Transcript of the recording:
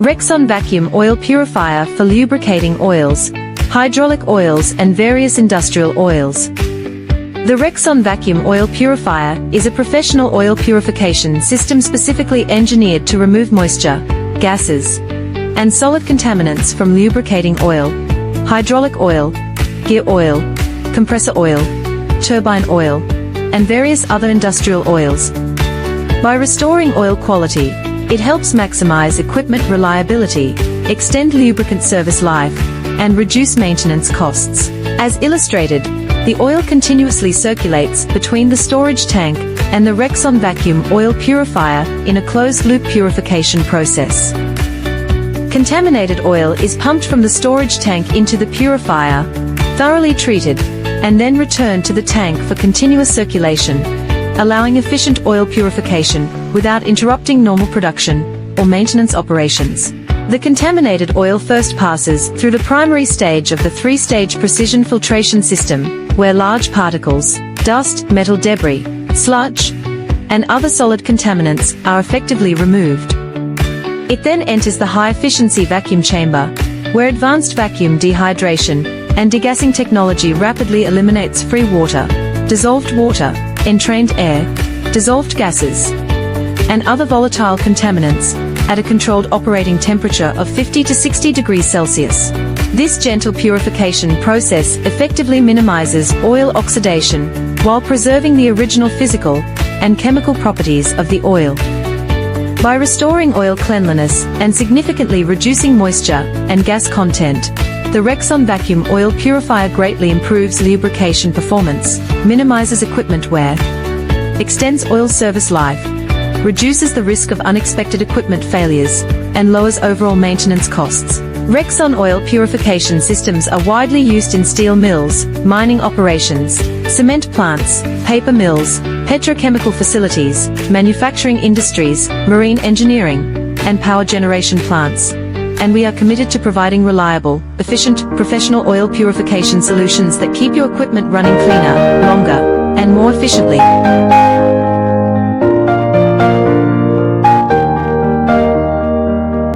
Rexon Vacuum Oil Purifier for lubricating oils, hydraulic oils and various industrial oils. The Rexon Vacuum Oil Purifier is a professional oil purification system specifically engineered to remove moisture, gases, and solid contaminants from lubricating oil, hydraulic oil, gear oil, compressor oil, turbine oil, and various other industrial oils. By restoring oil quality, it helps maximize equipment reliability, extend lubricant service life, and reduce maintenance costs. As illustrated, the oil continuously circulates between the storage tank and the Rexon Vacuum Oil Purifier in a closed-loop purification process. Contaminated oil is pumped from the storage tank into the purifier, thoroughly treated, and then returned to the tank for continuous circulation, allowing efficient oil purification without interrupting normal production or maintenance operations. The contaminated oil first passes through the primary stage of the three-stage precision filtration system, where large particles, dust, metal debris, sludge, and other solid contaminants are effectively removed. It then enters the high-efficiency vacuum chamber, where advanced vacuum dehydration and degassing technology rapidly eliminates free water, dissolved water, entrained air, dissolved gases, and other volatile contaminants at a controlled operating temperature of 50 to 60 degrees Celsius. This gentle purification process effectively minimizes oil oxidation while preserving the original physical and chemical properties of the oil. By restoring oil cleanliness and significantly reducing moisture and gas content, the Rexon Vacuum Oil Purifier greatly improves lubrication performance, minimizes equipment wear, extends oil service life, reduces the risk of unexpected equipment failures, and lowers overall maintenance costs. Rexon oil purification systems are widely used in steel mills, mining operations, cement plants, paper mills, petrochemical facilities, manufacturing industries, marine engineering, and power generation plants. And we are committed to providing reliable, efficient, professional oil purification solutions that keep your equipment running cleaner, longer, and more efficiently.